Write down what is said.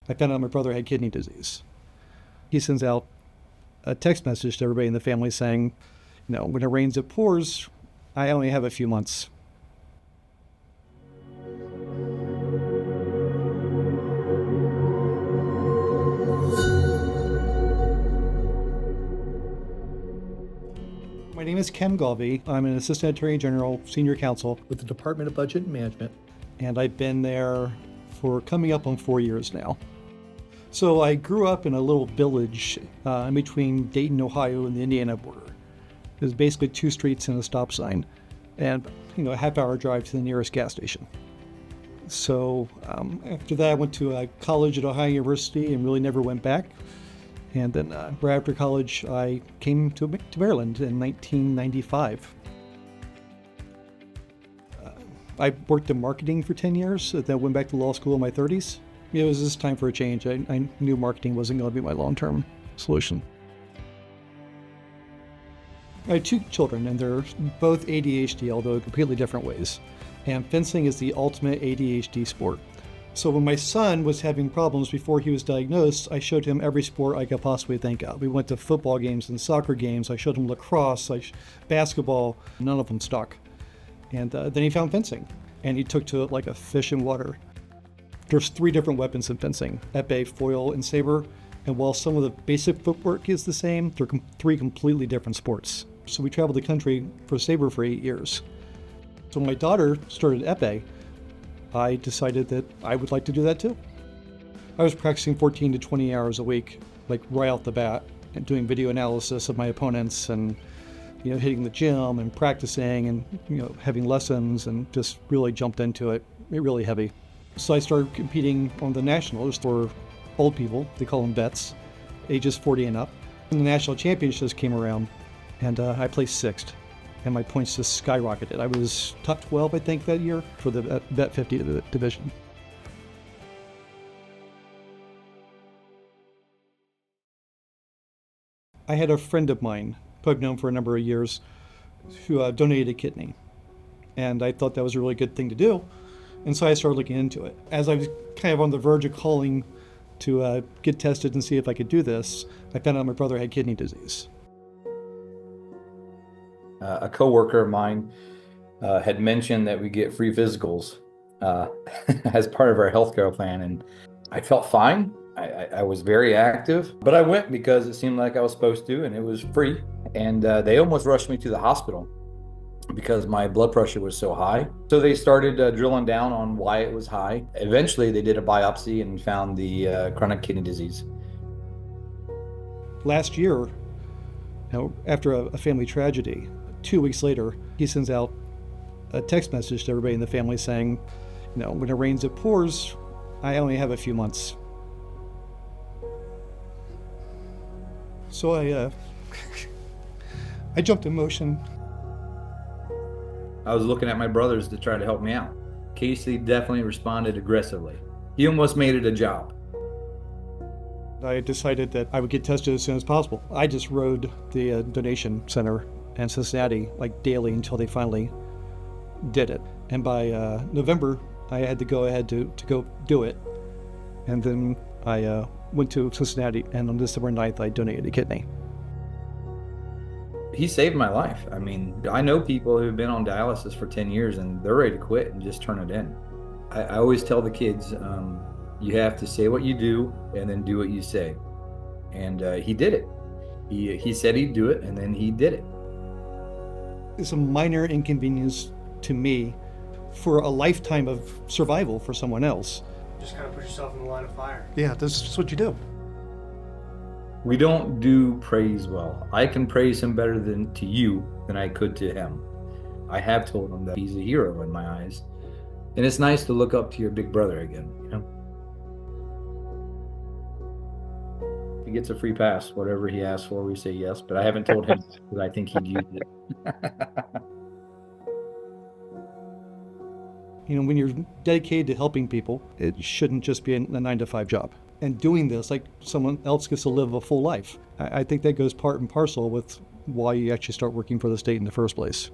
I found out my brother had kidney disease. He sends out a text message to everybody in the family saying, when it rains, it pours. I only have a few months. My name is Ken Gauvey. I'm an Assistant Attorney General, Senior Counsel with the Department of Budget and Management, and I've been there for coming up on 4 years now. So I grew up in a little village in between Dayton, Ohio and the Indiana border. It was basically 2 streets and a stop sign, and a half-hour drive to the nearest gas station. So after that, I went to college at Ohio University and really never went back. And then right after college, I came to Maryland in 1995. I worked in marketing for 10 years, then went back to law school in my 30s. It was just time for a change. I knew marketing wasn't going to be my long-term solution. I have 2 children, and they're both ADHD, although in completely different ways. And fencing is the ultimate ADHD sport. So when my son was having problems before he was diagnosed, I showed him every sport I could possibly think of. We went to football games and soccer games. I showed him lacrosse, basketball. None of them stuck. And then he found fencing, and he took to it like a fish in water. There's 3 different weapons in fencing: epee, foil, and saber. And while some of the basic footwork is the same, they're 3 completely different sports. So we traveled the country for saber for 8 years. So when my daughter started epee, I decided that I would like to do that too. I was practicing 14 to 20 hours a week, like right off the bat, and doing video analysis of my opponents and, hitting the gym and practicing and, having lessons, and just really jumped into it. Really heavy. So I started competing on the nationals for old people. They call them vets, ages 40 and up. And the national championships came around, and I placed 6th. And my points just skyrocketed. I was top 12, I think, that year for the Vet 50 division. I had a friend of mine, who I've known for a number of years, who donated a kidney. And I thought that was a really good thing to do. And so I started looking into it. As I was kind of on the verge of calling to get tested and see if I could do this, I found out my brother had kidney disease. A coworker of mine had mentioned that we get free physicals as part of our healthcare plan, and I felt fine. I was very active, but I went because it seemed like I was supposed to, and it was free. And they almost rushed me to the hospital because my blood pressure was so high. So they started drilling down on why it was high. Eventually, they did a biopsy and found the chronic kidney disease. Last year, after a family tragedy, 2 weeks later, he sends out a text message to everybody in the family saying, when it rains, it pours. I only have a few months. So I jumped in motion. I was looking at my brothers to try to help me out. Casey definitely responded aggressively. He almost made it a job. I decided that I would get tested as soon as possible. I just rode the donation center in Cincinnati daily until they finally did it. And by November, I had to go ahead to go do it. And then I went to Cincinnati, and on December 9th, I donated a kidney. He saved my life. I mean, I know people who've been on dialysis for 10 years and they're ready to quit and just turn it in. I always tell the kids, you have to say what you do and then do what you say. And he did it. He said he'd do it, and then he did it. It's a minor inconvenience to me for a lifetime of survival for someone else. Just kind of put yourself in the line of fire. Yeah, this is just what you do. We don't do praise well. I can praise him better to you than I could to him. I have told him that he's a hero in my eyes. And it's nice to look up to your big brother again, He gets a free pass. Whatever he asks for, we say yes. But I haven't told him because I think he'd use it. When you're dedicated to helping people, it shouldn't just be a 9-to-5 job. And doing this, someone else gets to live a full life. I think that goes part and parcel with why you actually start working for the state in the first place.